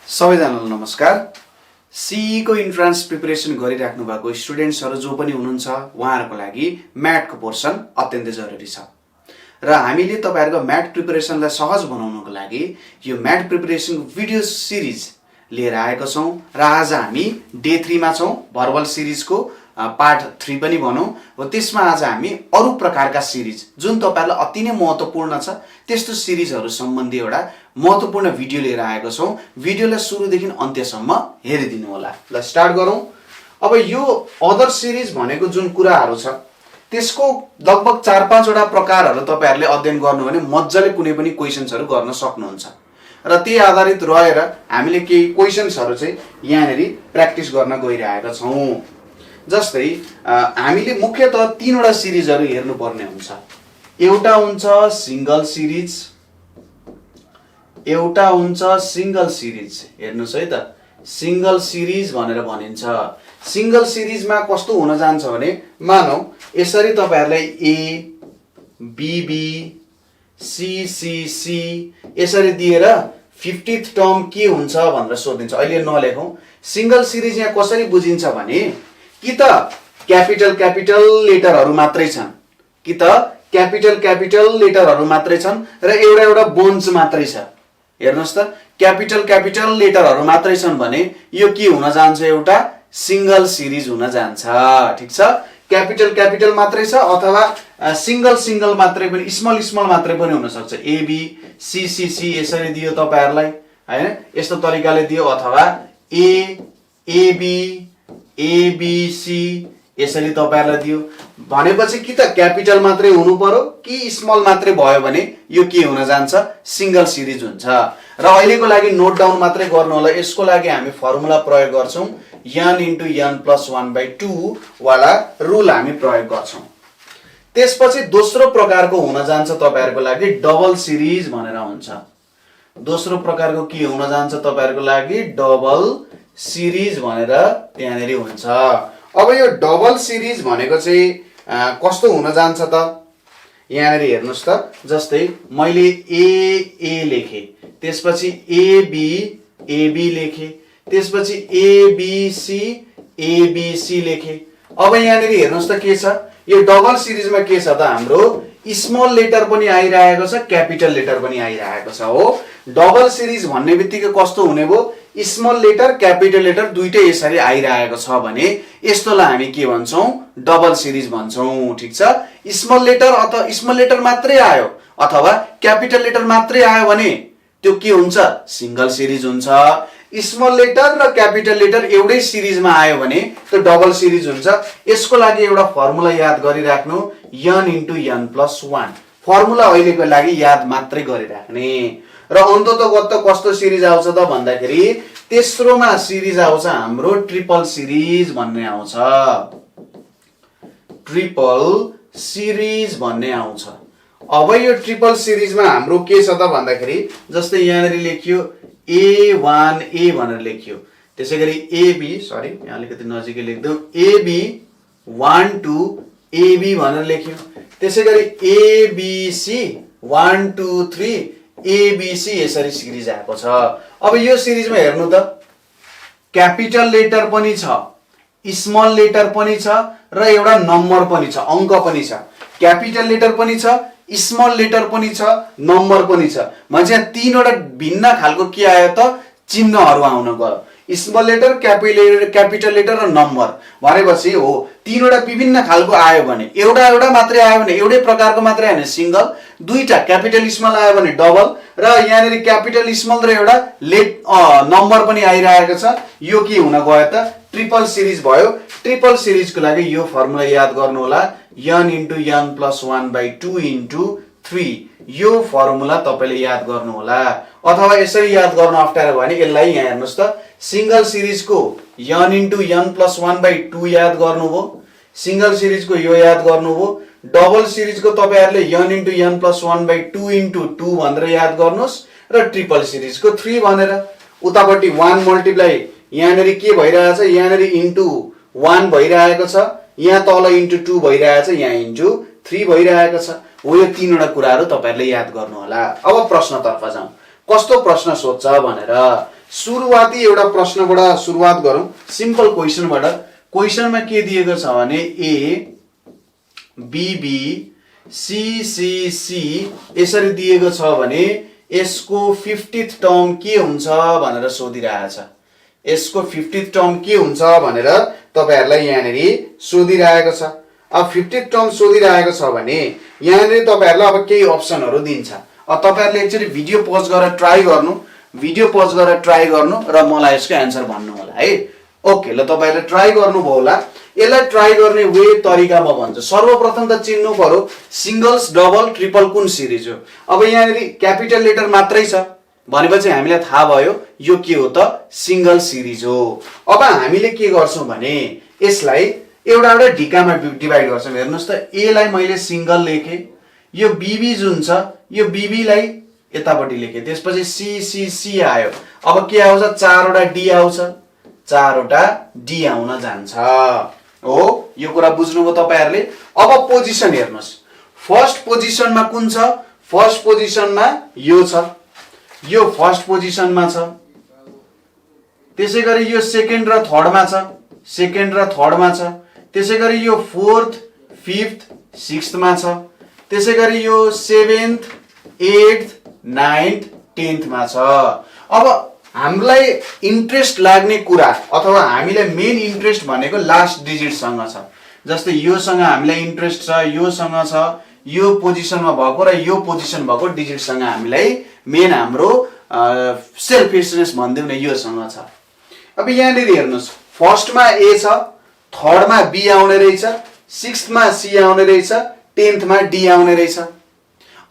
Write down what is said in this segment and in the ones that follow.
सबैजनालाई नमस्कार। सीई को इन्ट्रान्स प्रिपरेसन गरिराख्नु भएको स्टुडेन्ट्सहरु जो पनि हुनुहुन्छ उहाँहरुको लागि म्याथको पोर्सन अत्यन्तै जरुरी छ र हामीले तपाईहरुको म्याथ प्रिपरेसनलाई सहज बनाउनको लागि यो म्याथ प्रिपरेसनको भिडियो सिरिज लिएर आएको छौं र आज हामी डे 3 मा छौं। भर्बल सिरिजको पार्ट 3 पनि भनौं र त्यसमा आज हामी अरु प्रकारका सिरिज जुन तपाईहरुलाई अति नै महत्त्वपूर्ण छ त्यस्तो सिरिजहरु सम्बन्धी एउटा महत्त्वपूर्ण भिडियो लिएर आएको छौं। भिडियोलाई सुरुदेखि अन्त्यसम्म हेरिदिनु होला। ल स्टार्ट गरौं। अब यो अदर सिरिज भनेको जुन कुराहरु छ त्यसको लगभग 4-5 वटा प्रकारहरु तपाईहरुले अध्ययन गर्नु भने मज्जाले कुनै पनि क्वेशन्सहरु गर्न सक्नुहुन्छ र त्यही आधारित रहेर हामीले केही क्वेशन्सहरु चाहिँ यहाँनेरि प्र्याक्टिस गर्न गइरहेका छौं। जस्तै हामीले मुख्यतः 3 वटा सिरिजहरु हेर्नु पर्ने हुन्छ। एउटा हुन्छ सिंगल सिरिज, एउटा हुन्छ सिंगल सिरिज। हेर्नुस् है त, सिंगल सिरिज भनेर भनिन्छ। सिंगल सिरिजमा कस्तो हुन जान्छ भने मानौ यसरी तपाईहरुलाई A B B C C C यसरी दिएर 50th टर्म के हुन्छ भनेर सोधिन्छ। अहिले नलेखौं। सिंगल सिरिज यहाँ कसरी बुझिन्छ भने कि त क्यापिटल क्यापिटल लेटरहरु मात्रै छन्, कि त क्यापिटल क्यापिटल लेटरहरु मात्रै छन् र एउटा एउटा बोन्स मात्रै छ। हेर्नुस् त, क्यापिटल क्यापिटल लेटरहरु मात्रै छन् भने यो के हुन जान्छ, एउटा सिंगल सिरिज हुन जान्छ। ठीक छ, क्यापिटल क्यापिटल मात्रै छ अथवा सिंगल सिंगल मात्रै पनि, स्मल स्मल मात्रै पनि हुन सक्छ। A B C C C यसरी दियो तपाईहरुलाई हैन, यस्तो तरिकाले दियो, अथवा A A B A B C यसरी तपाईहरुलाई दियो भनेपछि कि त क्यापिटल मात्रै हुनु पर्यो कि स्मल मात्रै भयो भने यो के हुन जान्छ, सिंगल सिरिज हुन्छ। र अहिलेको लागि नोट डाउन मात्रै गर्नु होला। यसको लागि हामी फर्मुला प्रयोग गर्छौं, n * n + 1/2 वाला रुल हामी प्रयोग गर्छौं। त्यसपछि दोस्रो प्रकारको हुन जान्छ तपाईहरुको लागि डबल सिरिज भनेर हुन्छ। दोस्रो प्रकारको के हुन जान्छ तपाईहरुको लागि, डबल सिरिज भनेर त्यहाँनेरि हुन्छ। अब यो डबल सिरिज भनेको चाहिँ कस्तो हुन जान्छ त, यहाँनेरि हेर्नुस् त। जस्तै मैले ए ए लेखे, त्यसपछि ए बी लेखे, त्यसपछि ए बी सी लेखे। अब यहाँनेरि हेर्नुस् त के छ, यो डबल सिरिजमा के छ त, हाम्रो स्मल लेटर पनि आइरहेको छ, क्यापिटल लेटर पनि आइरहेको छ। हो, डबल सिरिज भन्ने बित्तिकै कस्तो हुने भो, स्मल लेटर क्यापिटल लेटर दुईटै यसरी आइरहेको छ भने यस्तोलाई हामी के भन्छौं, डबल सिरिज भन्छौं। ठीक छ, स्मल लेटर अथवा स्मल लेटर मात्रै आयो अथवा क्यापिटल लेटर मात्रै आयो भने त्यो के हुन्छ, सिंगल सिरिज हुन्छ। स्मल लेटर र क्यापिटल लेटर एउटै सिरिजमा आयो भने त्यो डबल सिरिज हुन्छ। यसको लागि एउटा फर्मुला याद गरिराख्नु, n * n + 1। फर्मुला अहिलेको लागि याद मात्रै गरिराख्ने र अन्ततगत कस्तो सिरिज आउँछ त भन्दाखेरि तेस्रोमा सिरिज आउँछ हाम्रो ट्रिपल सिरिज भन्ने आउँछ। ट्रिपल सिरिज भन्ने आउँछ। अब यो ट्रिपल सिरिजमा हाम्रो के छ त भन्दाखेरि जस्तै यहाँनेरि लेखियो A1 A भनेर लेखियो, त्यसैगरी AB, सरी यहाँ अलिकति नजिकै लेख्दै, AB 1 2 AB भनेर लेख्यो, त्यसैगरी ABC 1 2 3 ABC यसरी सिरिज आएको छ। अब यो सिरिजमा हेर्नु त, क्यापिटल लेटर पनि छ, स्मल लेटर पनि छ र एउटा नम्बर पनि छ, अंक पनि छ। क्यापिटल लेटर पनि छ, स्मल लेटर पनि छ, नम्बर पनि छ। म्हणजे यहाँ 3 वटा भिन्न खालको के आयो त, चिन्हहरु आउन गयो। स्मल लेटर, क्यापिटल लेटर र नम्बर भनेपछि हो 3 वटा विभिन्न खालको आयो भने, एउटा मात्रै आयो भने एउटै प्रकारको मात्रै आयो भने सिंगल, दुईटा क्यापिटल स्मल आयो भने डबल, र यहाँनेरि क्यापिटल स्मल र एउटा नम्बर पनि आइरहेको छ। यो के हुन गयो त, ट्रिपल सिरिज भयो। ट्रिपल सिरिजको लागि यो फर्मुला याद गर्नु होला, n * n + 1/2 * 3। यो फर्मुला तपाईले याद गर्नु होला। अथवा यसरी याद गर्न अप्ठ्यारो भयो भने यसलाई यहाँ हेर्नुस् त, सिंगल सिरिजको n * n + 1/2 याद गर्नुभयो, सिंगल सिरिजको यो याद गर्नुभयो, डबल सिरिजको तपाईहरुले n * n + 1/2 * 2 भनेर याद गर्नुस् र ट्रिपल सिरिजको 3 भनेर। उतापट्टि 1 मल्टिप्लाई यहाँनेरि के भइरहेछ, यहाँनेरि इन्टु 1 भइरहेको छ, यहाँ तल इन्टु 2 भइरहेछ, यहाँ इन्टु 3 भइरहेको छ। हो, यो 3 वटा कुराहरु तपाईहरुले याद गर्नु होला। अब प्रश्नतर्फ जाउँ, कस्तो प्रश्न सोध्छ भनेर सुरुवाती एउटा प्रश्नबाट सुरुवात गरौँ, सिम्पल क्वेशनबाट। क्वेशनमा के दिएको छ भने A B B C C C यसरी दिएको छ भने यसको 50th टर्म के हुन्छ भनेर सोधिरहेछ। यसको 50th टर्म के हुन्छ भनेर तपाईहरुलाई यहाँनेरि सोधिरहेको छ। अब 50th टर्म सोधिरहेको छ भने यहाँनेरि तपाईहरुलाई अब केही अप्सनहरु दिन्छ। अब तपाईहरुले एकचोटी भिडियो पज गरेर ट्राई गर्नु, र मलाई यसको आन्सर भन्नु होला है। ओके, ल तपाईहरुले ट्राई गर्नुभयो होला। यसलाई ट्राई गर्ने वे तरिका म भन्छु। सर्वप्रथम त चिन्नु पर्यो सिंगल्स, डबल, ट्रिपल कुन सिरिज हो। अब यहाँनेरि क्यापिटल लेटर मात्रै छ भनेपछि हामीलाई थाहा भयो यो के हो त, सिंगल सिरिज हो। अब हामीले के गर्छौं भने यसलाई एउटा एउटा ढिकामा डिभाइड गर्छौं। हेर्नुस् त, ए लाई मैले सिंगल लेखे, यो बीबी जुन छ यो बीबी लाई यतापट्टि लेखे, त्यसपछि सी सी सी आयो। अब के आउँछ, 4 वटा डी आउँछ, 4 वटा डी आउन जान्छ हो। यो कुरा बुझ्नुभयो तपाईहरुले। अब पोजिसन हेर्नुस्, फर्स्ट पोजिसनमा कुन छ, फर्स्ट पोजिसनमा यो छ, यो फर्स्ट पोजिसनमा छ। त्यसैगरी यो सेकेन्ड र थर्डमा छ, सेकेन्ड र थर्डमा छ। त्यसैगरी यो फोर्थ, फिफ्थ, सिक्स्थमा छ। त्यसैगरी यो 7th, 8th, 9th, 10th मा छ। अब हामीलाई इन्ट्रेस्ट लाग्ने कुरा अथवा हामीले मेन इन्ट्रेस्ट भनेको लास्ट डिजिट सँग छ। जस्तै यो सँग हामीलाई इन्ट्रेस्ट छ, यो सँग छ, यो पोजिसनमा भएको र यो पोजिसन भएको डिजिट सँग हामीलाई मेन हाम्रो सेल्फ हिस्ट्रेस भन्दियौ न यो सँग छ। अब यहाँनेरि हेर्नुस्, फर्स्टमा ए छ, थर्डमा बी आउने रहेछ, सिक्स्थमा सी आउने रहेछ, 10th मा डी आउने रहेछ।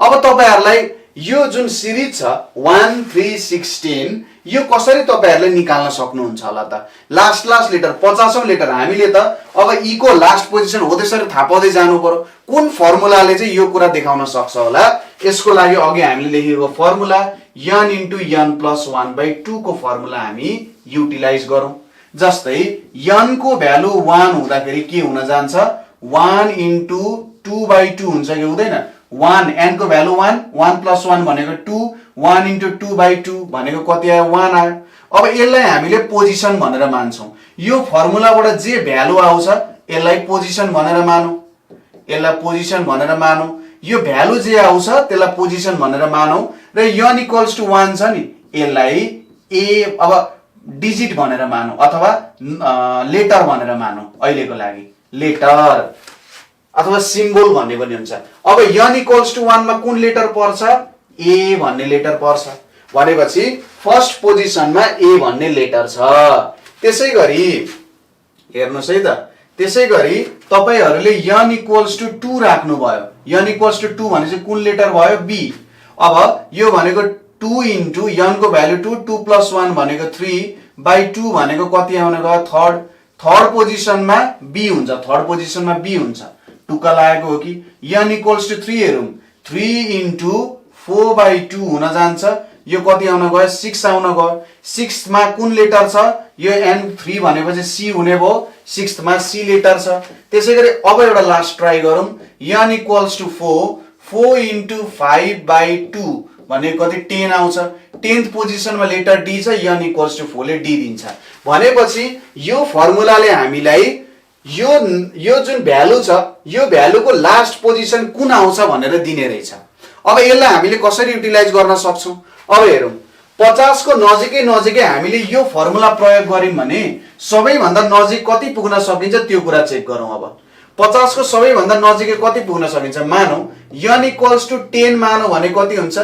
अब तपाईहरुलाई यो जुन सिरिज छ 1 3 16 यो कसरी तपाईहरुले निकाल्न सक्नुहुन्छ होला त। लास्ट लेटर 50औं लेटर हामीले त अब ई को लास्ट पोजिसन हो त्यसरी थाहा पाउँदै जानु पर्यो। कुन फर्मुलाले चाहिँ यो कुरा देखाउन सक्छ होला, यसको लागि अघि हामीले लेखेको फर्मुला n * n + 1/2 को फर्मुला हामी युटिलाइज गरौँ। जस्तै n को भ्यालु 1 हुँदाखेरि के हुन जान्छ, 1 * 2/2 हुन्छ कि हुँदैन। 1 n को भ्यालु 1, 1 + 1 भनेको 2, 1 * 2/2 भनेको कति आयो, 1 आयो। अब यसलाई हामीले पोजिसन भनेर मान्छौं। यो फर्मुलाबाट जे भ्यालु आउँछ यसलाई पोजिसन भनेर मानौं, यसलाई पोजिसन भनेर मानौं। यो भ्यालु जे आउँछ त्यसलाई पोजिसन भनेर मानौं र n = 1 छ नि यसलाई ए अब डिजिट भनेर मानौं अथवा लेटर भनेर मानौं। अहिलेको लागि लेटर अथवा सिम्बल भन्ने पनि हुन्छ। अब n = 1 मा कुन लेटर पर्छ, ए भन्ने लेटर पर्छ भनेपछि फर्स्ट पोजिसनमा ए भन्ने लेटर छ। त्यसैगरी हेर्नुस् है त, त्यसैगरी तपाईहरुले n = 2 राख्नु भयो। n = 2 भनेपछि कुन लेटर भयो, बी। अब यो भनेको 2 * n को भ्यालु 2, 2 + 1 भनेको 3/2 भनेको कति आउने गयो, थर्ड पोजिसनमा बी हुन्छ, थर्ड पोजिसनमा बी हुन्छ। टुक्का लागेको हो कि। n = 3 हेरौं, 3 * 4/2 हुन जान्छ। यो कति आउन गयो, 6 आउन गयो। 6th मा कुन लेटर छ, यो n3 भनेपछि सी हुने भयो, 6th मा सी लेटर छ। त्यसैगरी अब एउटा लास्ट ट्राई गरौँ, n = 4, 4 * 5/2 भनेको कति, 10 आउँछ। 10th पोजिसनमा लेटर डी छ, n = 4 ले डी दिन्छ। भनेपछि यो फर्मुलाले हामीलाई यो जुन भ्यालु छ यो भ्यालुको लास्ट पोजिसन कुन आउँछ भनेर दिने रहेछ। अब यसलाई हामीले कसरी युटिलाइज गर्न सक्छौं, अब हेरौं। 50 को नजिकै हामीले यो फर्मुला प्रयोग गर्यौं भने सबैभन्दा नजिक कति पुग्न सकिन्छ त्यो कुरा चेक गरौं। अब 50 को सबैभन्दा नजिकै कति पुग्न सकिन्छ, मानौ n = 10 मानौ भने कति हुन्छ,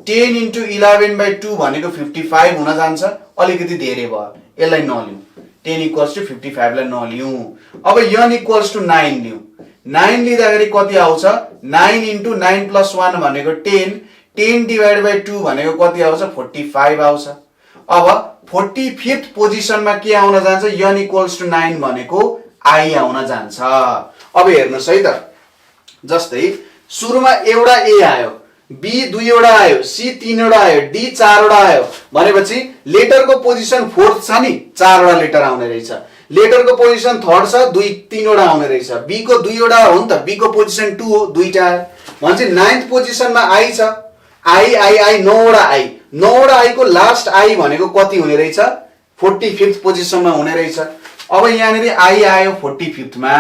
10 * 11/2 भनेको 55 हुन जान्छ। अलिकति धेरै भयो, यसलाई नलिउँ, 10 = 55 लाई नलिउँ। अब n = 9 लिउँ, 9 लिँदाखेरि कति आउँछ, 9 * 9 + 1 भनेको 10, 10/2 भनेको कति आउँछ, 45 आउँछ। अब 45th पोजिसनमा के आउन जान्छ, n = 9 भनेको आई आउन जान्छ। अब हेर्नुस् है त, जस्तै सुरुमा एउटा ए आयो, बी 2 वटा आयो, सी 3 वटा आयो, डी 4 वटा आयो भनेपछि लेटरको पोजिसन 4th छ नि, 4 वटा लेटर आउने रहेछ। लेटरको पोजिसन 3rd छ, 3 वटा आउने रहेछ। बी को 2 वटा हो नि त, बी को पोजिसन 2 हो, 2टा आयो। भनेपछि 9th पोजिसनमा आई छ, आई 9 वटा आई 9 वटा आईको लास्ट आई भनेको कति हुने रहेछ 45th पोजिसनमा हुने रहेछ। अब यहाँनिर आई आयो 45th मा।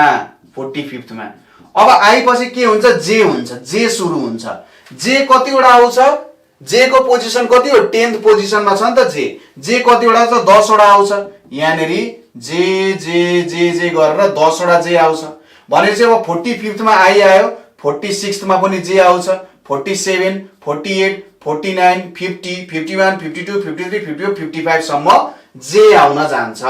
अब आई पछि के हुन्छ जे हुन्छ, जे सुरु हुन्छ। जे कतिवटा आउँछ, जे को पोजिसन कति हो 10th पोजिसनमा छ नि त जे कतिवटा छ 10 वटा आउँछ। यहाँनिर जे जे जे जे गरेर 10 वटा जे आउँछ भनेपछि अब 45th मा आई आयो, 46th मा पनि जे आउँछ, 47, 48, 49, 50, 51, 52, 53, 54, 55 सम्म जे आउन जान्छ।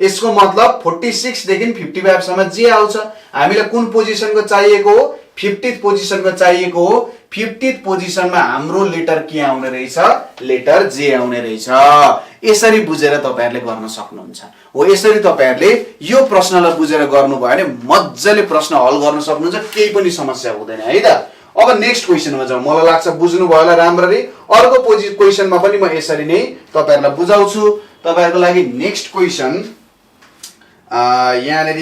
यसको मतलब 46 देखि 55 सम्म जे आउँछ। हामीलाई कुन पोजिसनको चाहिएको हो 50th पोजिसनको चाहिएको हो। 50th पोजिसनमा हाम्रो लेटर के आउने रहेछ, लेटर जे आउने रहेछ। यसरी बुझेर तपाईहरुले गर्न सक्नुहुन्छ हो। यसरी तपाईहरुले यो प्रश्नलाई बुझेर गर्नुभयो भने मज्जाले प्रश्न हल गर्न सक्नुहुन्छ, केही पनि समस्या हुँदैन है त। अब नेक्स्ट क्वेशनमा जाउँ। मलाई लाग्छ बुझ्नु भयो होला राम्ररी। अर्को क्वेशनमा पनि म यसरी नै तपाईहरुलाई बुझाउँछु। तपाईहरुको लागि नेक्स्ट क्वेशन यहाँनिर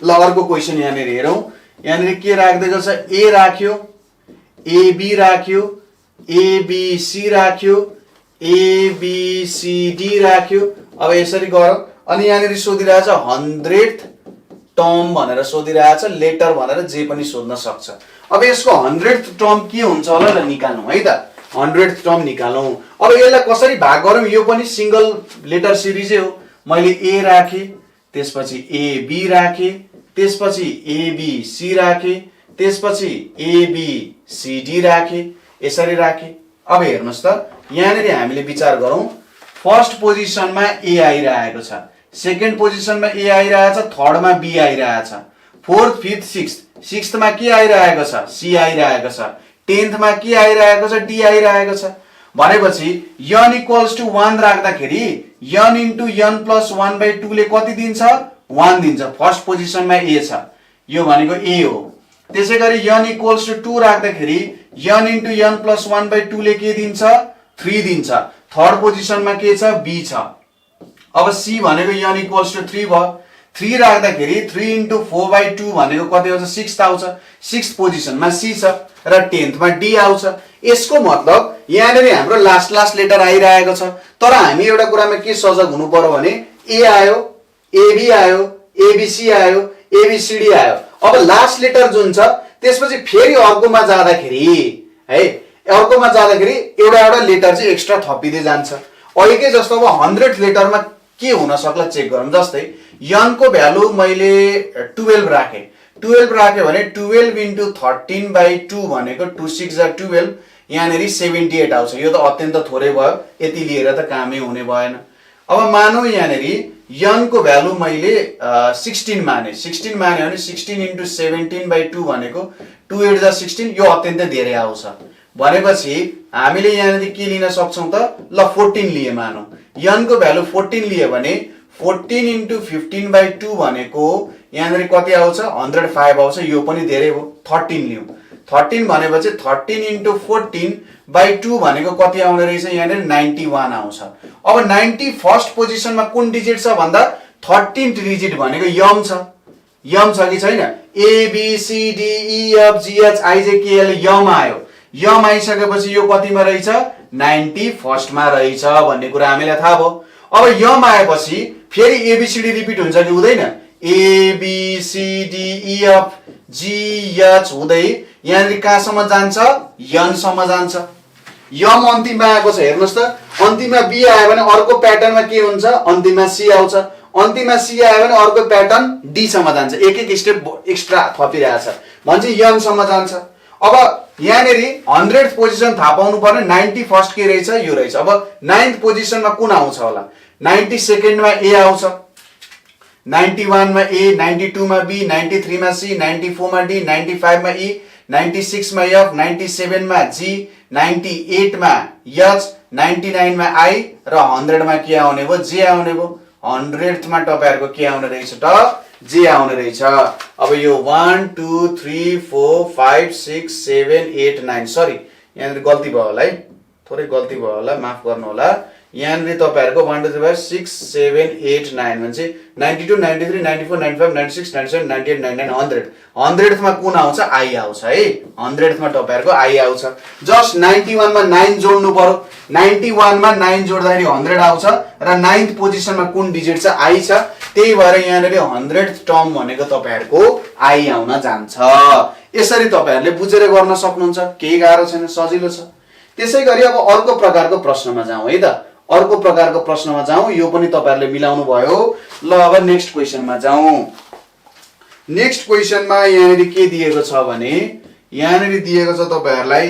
ल अर्को क्वेशन यहाँनिर हेरौँ। यहाँनिर के राख्दै छ, ए राख्यो, एबी राख्यो, एबीसी राख्यो, एबीसीडी राख्यो। अब यसरी गरौँ। अनि यहाँनिर सोधिरहेछ 100th टर्म भनेर सोधिरहेछ, लेटर भनेर जे पनि सोध्न सक्छ। अब यसको 100th टर्म के हुन्छ होला निकाल्नु है त। 100th term निकालौं। अब यसलाई कसरी भाग गरौँ, यो पनि सिंगल लेटर सिरिजै हो। मैले ए राखे, त्यसपछि एबी राखे, त्यसपछि एबीसी राखे, त्यसपछि एबीसीडी राखे, यसरी राखे। अब हेर्नुस् त यहाँनिर हामीले विचार गरौँ। फर्स्ट पोजिसनमा ए आइरहेको छ, सेकेन्ड पोजिसनमा ए आइरहेछ, थर्ड मा बी आइरहेछ, फोर्थ फिफ्थ सिक्स्थ मा के आइरहेको छ सी आइरहेको छ, 10th मा के आइरहेको छ डी आइरहेको छ। भनेपछि n इक्वल्स टु 1 राख्दाखेरि n इन्टु n प्लस 1/2 ले कति दिन्छ 1 दिन्छ। फर्स्ट पोजिसनमा ए छ, यो भनेको ए हो। त्यसैगरी n इक्वल्स टु 2 राख्दाखेरि n इन्टु n प्लस 1/2 ले के दिन्छ 3 दिन्छ। थर्ड पोजिसनमा के छ बी छ। अब सी भनेको n इक्वल्स टु 3 भयो। 3 राख्दाखेरि 3 इन्टु 4/2 भनेको कति आउँछ 6 आउँछ। 6th पोजिसनमा सी छ र 10th मा डी आउँछ। यसको मतलब यहाँनिर हाम्रो लास्ट लेटर आइरहेको छ। तर हामी एउटा कुरामा के सजग हुनु पर्यो भने ए आयो, एबी आयो, एबीसी आयो, एबीसीडी आयो। अब लास्ट लेटर जुन छ त्यसपछि फेरि अर्कोमा जाँदाखेरि है, अर्कोमा जाँदाखेरि एउटा लेटर चाहिँ एक्स्ट्रा थपिँदै जान्छ। अहिलेकै जस्तो अब 100th लेटरमा के हुन सक्ला चेक गरौँ। जस्तै n को भ्यालु मैले 12 राखे। 12 राख्यो भने 12 इन्टु 13/2 भनेको 2 6 जा 12, यहाँनिर 78 आउँछ। यो त अत्यन्त थोरै भयो, यति लिएर त कामै हुने भएन। अब मानौ यहाँनिर n को भ्यालु मैले 16 माने। 16 माने भने 16 इन्टु 17/2 भनेको 2 8 जा 16, यो अत्यन्तै धेरै आउँछ। भनेपछि हामीले यहाँनिर के लिन सक्छौं त, ल 14 लिए मानौ। n को भ्यालु 14 लिए भने 14 इन्टु 15/2 भनेको यहाँनिर कति आउँछ 105 आउँछ। यो पनि धेरै हो। 13 लियौं। 13 भनेपछि 13 इन्टु 14/2 भनेको कति आउने रहेछ यहाँनिर 91 आउँछ। अब 91st पोजिसनमा कुन डिजिट छ भन्दा 13th डिजिट भनेको यम छ। यम छ कि छैन? A B C D E F G H I J K L यम आयो। यम आइसकेपछि यो कतिमा रहेछ 91st मा रहेछ भन्ने कुरा हामीलाई थाहा भयो। अब यम आएपछि फेरि एबीसीडी रिपिट हुन्छ कि हुँदैन? A B C D E F G H हुँदै यहाँनिर कहाँसम्म जान्छ n सम्म जान्छ। यम अन्तिममा आएको छ। हेर्नुस् त, अन्तिममा बी आयो भने अर्को प्याटर्नमा के हुन्छ अन्तिममा सी आउँछ। अन्तिममा सी आयो भने अर्को प्याटर्न डी सम्म जान्छ। एक स्टेप एक्स्ट्रा थपिरहेछ भन्छ n सम्म जान्छ। अब यहाँनिर 100th पोजिसन थाहा पाउनु पर्ने 91st के रहेछ यो रहेछ। अब 9th पोजिसनमा कुन आउँछ होला? 92nd मा ए आउँछ, 91 मा ए, 92 मा बी, 93 मा सी, 94 मा डी, 95 मा ई, 96 मा एफ, 97 मा जी, 98 मा एच, 99 मा आई र 100 मा के आउने भयो जे आउने भयो। 100th मा तपाईहरुको के आउने रहेछ त जे आउने रहेछ। अब यो 1 2 3 4 5 6 7 8 9 सरी यहाँनिर गल्ती भयो होला है, थोरै गल्ती भयो होला, माफ गर्नु होला। यहाँनिर तपाईहरुको 1 2 3 4 6 7 8 9 भनेपछि 92 93 94 95 96 97 98 99 100 100th मा कुन आउँछ आई आउँछ है 100th मा तपाईहरुको आई आउँछ जस्ट 91 मा 9 जोड्नु पर्यो 91 मा 9 जोड्दाखेरि 100 आउँछ र 9th पोजिसनमा कुन डिजिट छ आई छ त्यही भएर यहाँनिर 100th टर्म भनेको तपाईहरुको आई आउन जान्छ यसरी तपाईहरुले बुझेर गर्न सक्नुहुन्छ केही गाह्रो छैन सजिलो छ त्यसैगरी अब अर्को प्रकारको प्रश्नमा जाउँ है त अर्को प्रकारको प्रश्नमा जाउँ यो पनि तपाईहरुले मिलाउनु भयो ल अब नेक्स्ट क्वेशनमा जाउँ नेक्स्ट क्वेशनमा यहाँनिर के दिएको छ भने यहाँनिर दिएको छ तपाईहरुलाई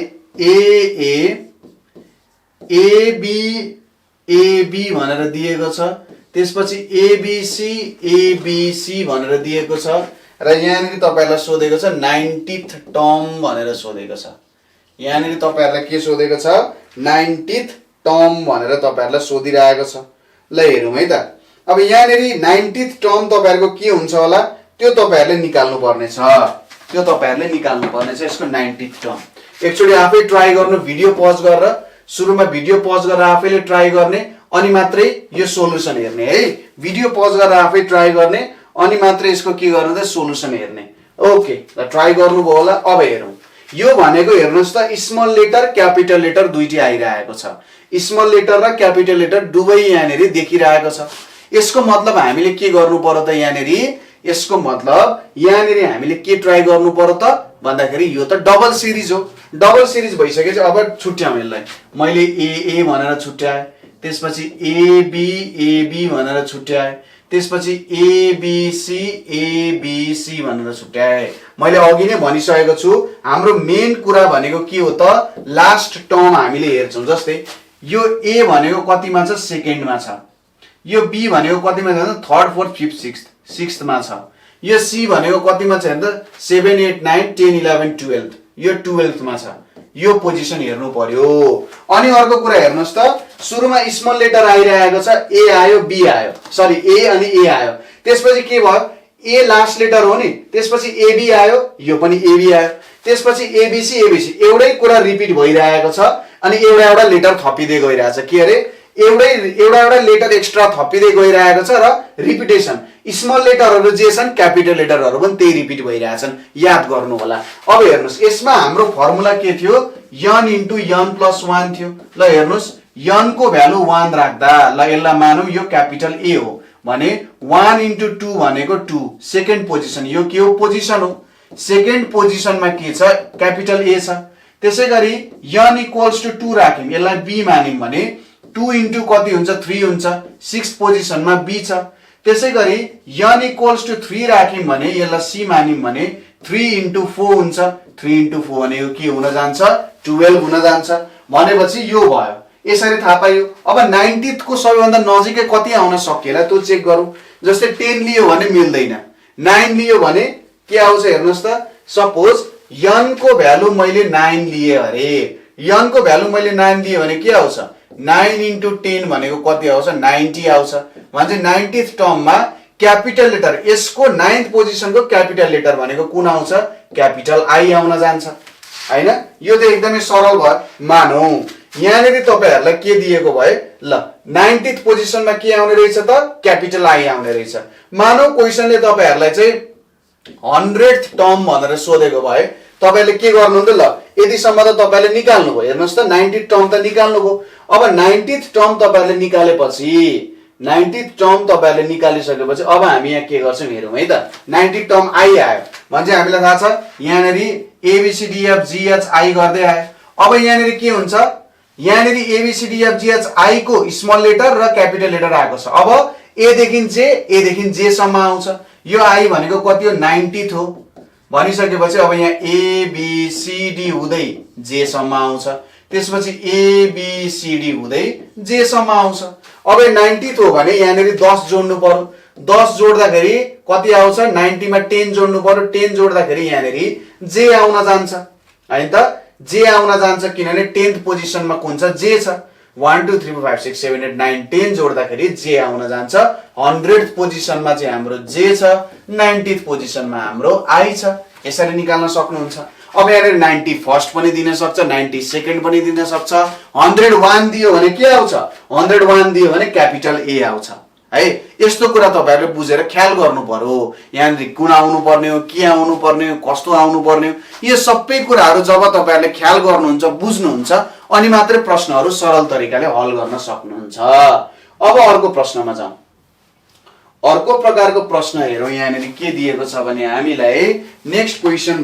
एबी भनेर दिएको छ त्यसपछि एबीसी भनेर दिएको छ र यहाँनिर तपाईहरुलाई सोधेको छ 90th टर्म भनेर सोधेको छ यहाँनिर तपाईहरुलाई के सोधेको छ 90th टर्म भनेर तपाईहरुलाई सोधिरहेको छ ल हेरौँ है त अब यहाँनिर 90th टर्म तपाईहरुको के हुन्छ होला त्यो तपाईहरुले निकाल्नु पर्ने छ यसको 90th टर्म एकचोटी आफै ट्राई गर्नु भिडियो पज गरेर सुरुमा भिडियो पज गरेर आफैले ट्राई गर्ने अनि मात्रै यो सोलुसन हेर्ने है भिडियो पज गरेर आफै ट्राई गर्ने अनि मात्रै यसको के गर्नु त सोलुसन हेर्ने ओके ल ट्राई गर्नुभयो होला अब हेरौँ यो भनेको हेर्नुस् त स्मल लेटर क्यापिटल लेटर दुईटै आइरहेको छ स्मल लेटर र क्यापिटल लेटर दुवै यहाँनिर देखिरहेको छ यसको मतलब हामीले के गर्नु पर्यो त यहाँनिर यसको मतलब यहाँनिर हामीले के ट्राई गर्नु पर्यो त भन्दाखेरि यो त डबल सिरिज हो डबल सिरिज भइसकेपछि अब छुट्याउँ यसलाई मैले ए भनेर छुट्याए त्यसपछि एबी भनेर छुट्याए त्यसपछि एबीसी भनेर छुट्याए मैले अघि नै भनिसकेको छु हाम्रो मेन कुरा भनेको के हो त लास्ट टर्म हामीले हेर्छौं जस्तै यो ए भनेको कतिमा छ सेकेन्डमा छ यो बी भनेको कतिमा छ थर्ड फोर्थ फिफ्थ सिक्स्थ मा छ यो सी भनेको कतिमा छ भने त 7 8 9 10 11 12 यो 12th मा छ यो पोजिसन हेर्नु पर्यो अनि अर्को कुरा हेर्नुस् त सुरुमा स्मल लेटर आइरहेको छ ए आयो बी आयो सरी ए अनि ए आयो त्यसपछि के भयो ए लास्ट लेटर हो नि त्यसपछि एबी आयो यो पनि एबी आयो त्यसपछि एबीसी एउटै कुरा रिपिट भइरहेको छ अनि एउटा लेटर थपिदै गइरहेछ के अरे एउटा लेटर एक्स्ट्रा थपिदै गइरहेको छ र रिपिटेसन स्मल लेटरहरु जे छन् क्यापिटल लेटरहरु पनि त्यही रिपिट भइरहेछन् याद गर्नु होला अब हेर्नुस् यसमा हाम्रो फर्मुला के थियो n * n + 1 थियो ल हेर्नुस् n को भ्यालु 1 राख्दा ल यसलाई मानौं यो क्यापिटल ए हो भने 1 * 2 भनेको 2 सेकेन्ड पोजिसन यो के हो पोजिसन हो सेकेन्ड पोजिसनमा के छ क्यापिटल ए छ त्यसैगरी n = 2 राख्यौं यसलाई बी मान्यौं भने 2 * कति हुन्छ 3 हुन्छ 6 पोजिसनमा बी छ त्यसैगरी n = 3 राख्यौं भने यसलाई सी मान्यौं भने 3 * 4 हुन्छ 3 * 4 भनेको के हुन जान्छ 12 हुन जान्छ भनेपछि यो भयो यसरी थाहा पाइयो अब 90th को सबैभन्दा नजिकै कति आउन सकिएला त्यो चेक गरौँ जस्तै 10 लियो भने मिल्दैन 9 लियो भने के आउँछ हेर्नुस् त सपोज n को भ्यालु मैले 9 लिए अरे n को भ्यालु मैले 9 लिए भने के आउँछ 9 * 10 भनेको कति आउँछ 90 आउँछ भन्छ 90th टर्ममा क्यापिटल लेटर यसको 9th पोजिसनको क्यापिटल लेटर भनेको कुन आउँछ क्यापिटल आई आउन जान्छ हैन यो त एकदमै सरल भयो मानौ यहाँनेरि तपाईहरुलाई के दिएको भए ल 90th पोजिसनमा के आउने रहेछ त क्यापिटल आई आउने रहेछ मानौ क्वेशनले तपाईहरुलाई चाहिँ 100th टर्म भनेर सोधेको भए तपाईले के गर्नु त ल यतिसम्म त तपाईले निकाल्नु भयो हेर्नुस् त 90th टर्म त निकाल्नु भयो अब 90th टर्म तपाईले निकालेपछि 90th टर्म तपाईले निकालिसकेपछि अब हामी यहाँ के गर्छौं हेरौं है त 90th टर्म आई आयो भने हामीलाई थाहा छ यहाँनेरि ABCDFGHI गर्दै आयो अब यहाँनेरि के हुन्छ यहाँनेरि ABCDFGHI को स्मल लेटर र क्यापिटल लेटर आएको छ अब ए देखि जे सम्म आउँछ यो आई भनेको कति हो 90th हो भनिसकेपछि अब यहाँ ABCD हुँदै जे सम्म आउँछ त्यसपछि ABCD हुँदै जे सम्म आउँछ अब 90th हो भने यहाँनेरि 10 जोड्नु पर्यो 10 जोड्दाखेरि कति आउँछ 90 मा 10 जोड्नु पर्यो 10 जोड्दाखेरि यहाँनेरि जे आउन जान्छ हैन त जे आउन जान्छ किनभने 10th पोजिसनमा कुन छ जे छ 1 2 3 4 5 6 7 8 9 10 जोड्दाखेरि जे आउन जान्छ 100th पोजिसनमा चाहिँ हाम्रो जे छ 90th पोजिसनमा हाम्रो आई छ यसरी निकाल्न सक्नुहुन्छ अब यहाँनिर 91st पनि दिन सक्छ, 92nd पनि दिन सक्छ। 101 दियो भने के आउँछ? 101 दियो भने क्यापिटल ए आउँछ है। यस्तो कुरा तपाईहरुले बुझेर ख्याल गर्नु पर्यो। यहाँनिर कुन आउनु पर्ने हो, के आउनु पर्ने हो, कस्तो आउनु पर्ने हो, यो सबै कुराहरु जब तपाईहरुले ख्याल गर्नुहुन्छ, बुझ्नुहुन्छ अनि मात्रै प्रश्नहरु सरल तरिकाले हल गर्न सक्नुहुन्छ। अब अर्को प्रश्नमा जाउँ। अर्को प्रकारको प्रश्न हेरौँ। यहाँनिर के दिएको छ भने हामीलाई नेक्स्ट क्वेशन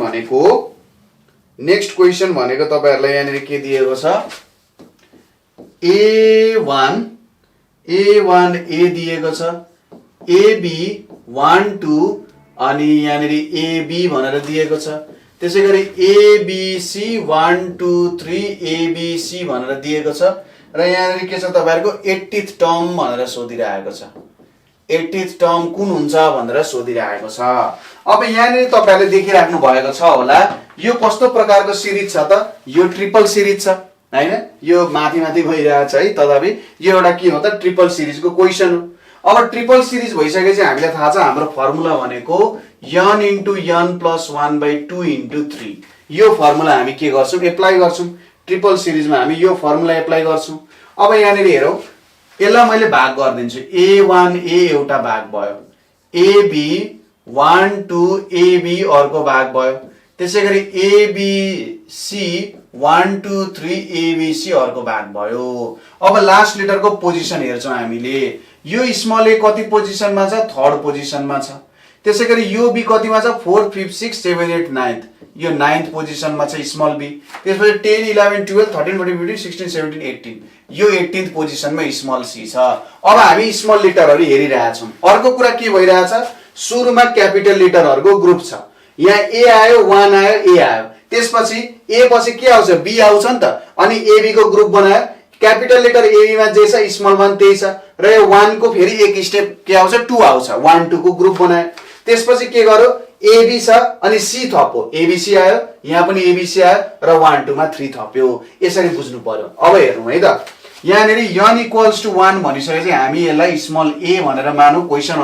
भनेको तपाईहरुलाई यहाँनिर के दिएको छ? A1 A दिएको छ, AB 1 2 अनि यहाँनिर AB भनेर दिएको छ। त्यसैगरी ABC 1 2 3 ABC भनेर दिएको छ र यहाँनिर के छ तपाईहरुको 80th टर्म भनेर सोधिरहेको छ। 80th टर्म कुन हुन्छ भनेर सोधिरहेको छ। अब यहाँनिर तपाईहरुले देखिराख्नु भएको छ होला, यो कस्तो प्रकारको सिरिज छ त? यो ट्रिपल सिरिज छ हैन? यो माथि गइरहेछ है, तथापि यो एउटा के हो त? ट्रिपल सिरिजको क्वेशन हो। अब ट्रिपल सिरिज भइसकेपछि हामीलाई थाहा छ हाम्रो फर्मुला भनेको n * n + 1/2 * 3। यो फर्मुला हामी के गर्छौं? एप्लाई गर्छौं। ट्रिपल सिरिजमा हामी यो फर्मुला एप्लाई गर्छौं। अब यहाँनिर हेरौं, यसलाई मैले भाग गरिदिन्छु। A1A एउटा भाग भयो, AB 1 2 AB अर्को भाग भयो, त्यसैगरी ABC 1 2 3 ABC अर्को भाग भयो। अब लास्ट लेटरको पोजिसन हेर्छौं हामीले। यो स्मल a कति पोजिसनमा छ? 3rd पोजिसनमा छ। त्यसैगरी यो b कतिमा छ? 4 5 6 7 8 9th, यो 9th पोजिसनमा छ स्मल b। त्यसपछि 10 11 12 13 14 15 16 17 18, यो 18th पोजिसनमा स्मल c छ। अब हामी स्मल लेटरहरु हेरिरहेका छौं। अर्को कुरा के भइरहेछ? सुरुमा क्यापिटल लेटरहरुको ग्रुप छ। यहाँ a आयो, 1 आयो, a आयो। त्यसपछि a पछि के आउँछ? b आउँछ नि त। अनि ab को ग्रुप बनायो। क्यापिटल लेटर ab मा जे छ स्मल 1 त्यही छ र यो 1 को फेरि एक स्टेप के आउँछ? 2 आउँछ। 1 2 को ग्रुप बनायो। त्यसपछि के गर्यो? AB छ अनि C थप्यो, ABC आयो, यहाँ पनि ABC आयो र 1 2 मा 3 थप्यो। यसरी बुझ्नु पर्यो। अब हेरौँ है त। यहाँनिर n = 1 भनिसकेपछि हामी यसलाई स्मल a भनेर मानौ। क्वेशन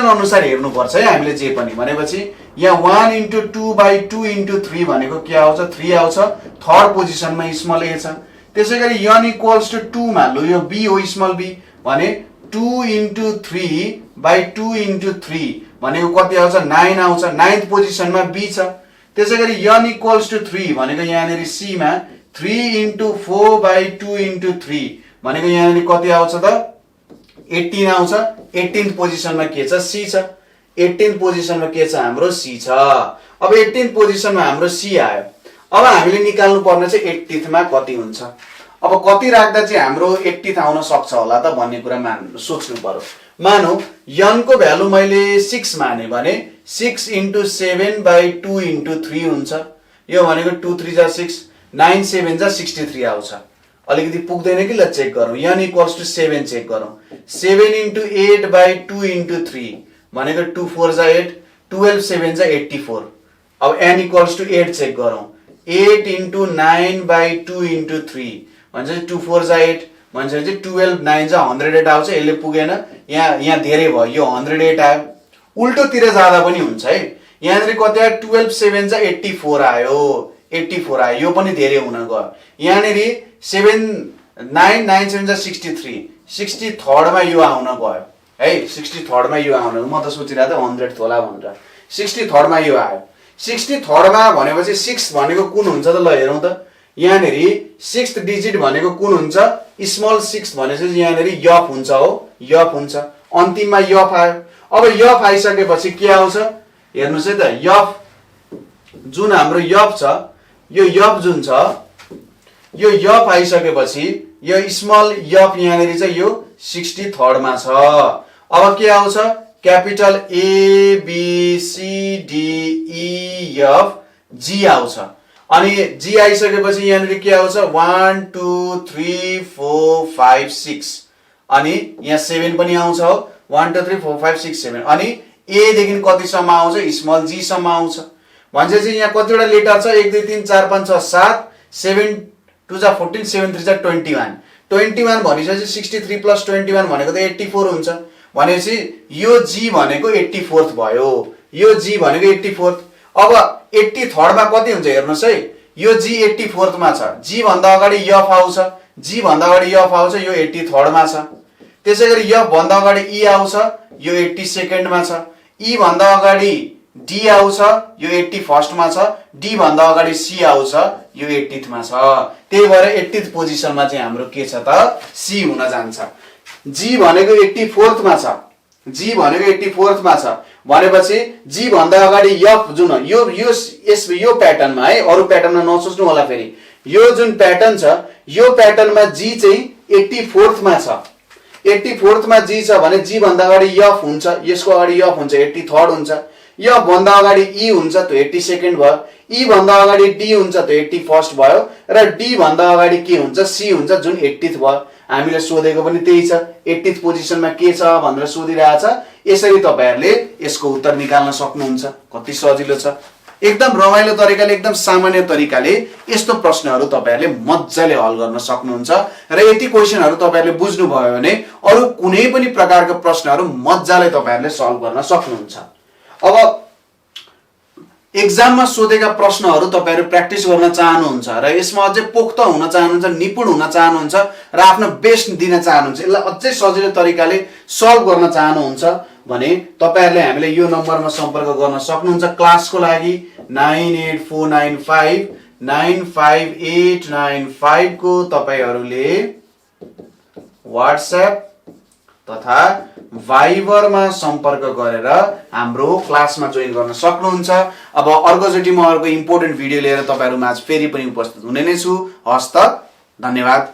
अनुसार हेर्नु पर्छ है हामीले जे पनि भनेपछि यहाँ 1 * 2/2 * 3 भनेको के आउँछ? 3 आउँछ। 3rd पोजिसनमा स्मल a छ। त्यसैगरी n = 2 मान लो, यो b हो स्मल b भने 2 * 3/2 * 3 भनेको कति आउँछ? 9 आउँछ। 9th पोजिसनमा b छ। त्यसैगरी n = 3 भनेको यहाँनिर c मा 3 * 4/2 * 3 भनेको यहाँनिर कति आउँछ त? 18 आउँछ। 18th पोजिसनमा के छ? c छ। 18th पोजिसनमा के छ? हाम्रो c छ। अब 18th पोजिसनमा हाम्रो c आयो। अब हामीले निकाल्नु पर्ने चाहिँ 80th मा कति हुन्छ। अब कति राख्दा चाहिँ हाम्रो 80th आउन सक्छ होला त भन्ने कुरा सोच्नु पर्यो। मानौ n को भ्यालु मैले 6 माने भने 6 * 7/2 * 3 हुन्छ। यो भनेको 2 3 जा 6, 9 7 जा 63 आउँछ। अलिकति पुग्दैन कि? ल चेक गरौँ। n = 7 चेक गरौँ। 7 * 8/2 * 3 भनेको 2 4 जा 8, 12 7 जा 84। अब n = 8 चेक गरौँ। 8 * 9/2 * 3 भन्छ 2 4 जा 8 भन्छ चाहिँ 12 9 जा 108 आउँछ। यसले पुगेन, यहाँ धेरै भयो, यो 108 आयो। उल्टोतिर जाँदा पनि हुन्छ है। यहाँनिर कति आयो? 12 7 जा 84 आयो। 84 आयो, यो पनि धेरै हुन गयो। यहाँनिर 7 9 9 7 जा 63, 63rd मा यो आउन गयो है। 63rd मा यो आउन, म त सोचिरहेको थिएँ 100th होला भनेर। 63rd मा यो आयो। 63rd मा भनेपछि 6 भनेको कुन हुन्छ त? ल हेरौँ त। यहाँनिर 6th डिजिट भनेको कुन हुन्छ? स्मल 6 भनेपछि यहाँनिर यफ हुन्छ हो, यफ हुन्छ। अन्तिममा यफ आयो। अब यफ आइसकेपछि के आउँछ? हेर्नुस् है त। यफ जुन हाम्रो यफ छ, यो यफ जुन छ, यो यफ आइसकेपछि यो स्मल यफ यहाँनिर चाहिँ यो 63rd मा छ। अब के आउँछ? Capital A B C D E F G आउँछ। अनि G आइसकेपछि यहाँनिर के आउँछ? 1 2 3 4 5 6 अनि यहाँ 7 पनि आउँछ हो। 1 2 3 4 5 6 7 अनि A देखि कतिसम्म आउँछ? स्मल g सम्म आउँछ। भनेपछि यहाँ कतिवटा लेटर छ? 1 2 3 4 5 6 7, 7 2 जा 14, 7 3 जा 21। 21 भनेपछि 63 + 21 भनेको त 84 हुन्छ। भनेपछि यो g भनेको 84th भयो। यो g भनेको 84th। अब 83rd मा कति हुन्छ हेर्नुस् है, यो जी 84th मा छ, जी भन्दा अगाडि एफ आउँछ, जी भन्दा अगाडि एफ आउँछ, यो 83rd मा छ। त्यसैगरी एफ भन्दा अगाडि ई आउँछ, यो 82nd मा छ। ई भन्दा अगाडि डी आउँछ, यो 81st मा छ। डी भन्दा अगाडि सी आउँछ, यो 80th मा छ। त्यही भएर 80th पोजिसनमा चाहिँ हाम्रो के छ त, सी हुन जान्छ। जी भनेको 84th मा छ, जी भनेको 84th मा छ भनेपछि जी भन्दा अगाडि एफ जुन यो प्याटर्नमा है, अरु प्याटर्नमा नसोच्नु होला फेरि। यो जुन प्याटर्न छ, यो प्याटर्नमा जी चाहिँ 84th मा छ। 84th मा जी छ भने जी भन्दा अगाडि एफ हुन्छ, यसको अगाडि एफ हुन्छ 83rd हुन्छ। एफ भन्दा अगाडि ई हुन्छ, त्यो 82nd भयो। ई भन्दा अगाडि डी हुन्छ, त्यो 81st भयो। र डी भन्दा अगाडि के हुन्छ, सी हुन्छ, जुन 80th भयो। हामीले सोधेको पनि त्यही छ, 80th पोजिसनमा के छ भनेर सोधिरहेछ। यसरी तपाईहरुले यसको उत्तर निकाल्न सक्नुहुन्छ। कति सजिलो छ, एकदम रमाइलो तरिकाले, एकदम सामान्य तरिकाले यस्तो प्रश्नहरु तपाईहरुले मज्जाले हल गर्न सक्नुहुन्छ। र यति क्वेशनहरु तपाईहरुले बुझ्नु भयो भने अरु कुनै पनि प्रकारको प्रश्नहरु मज्जाले तपाईहरुले सल्भ गर्न सक्नुहुन्छ। अब एक्जाममा सोधेका प्रश्नहरु तपाईहरु प्र्याक्टिस गर्न चाहनुहुन्छ र यसमा अझै पोख्त हुन चाहनुहुन्छ, निपुण हुन चाहनुहुन्छ र आफ्नो बेस्ट दिन चाहनुहुन्छ, यसलाई अझै सजिलो तरिकाले सल्भ गर्न चाहनुहुन्छ भने तपाईहरुले हामीले यो नम्बरमा सम्पर्क गर्न सक्नुहुन्छ। क्लासको लागि 9849595895 को तपाईहरुले व्हाट्सएप तथा भाइबरमा सम्पर्क गरेर हाम्रो क्लासमा जोइन गर्न सक्नुहुन्छ। अब अर्कोचोटि म अर्को इम्पोर्टेन्ट भिडियो लिएर तपाईहरुमाझ फेरि पनि उपस्थित हुने नै छु। हस्त, धन्यवाद।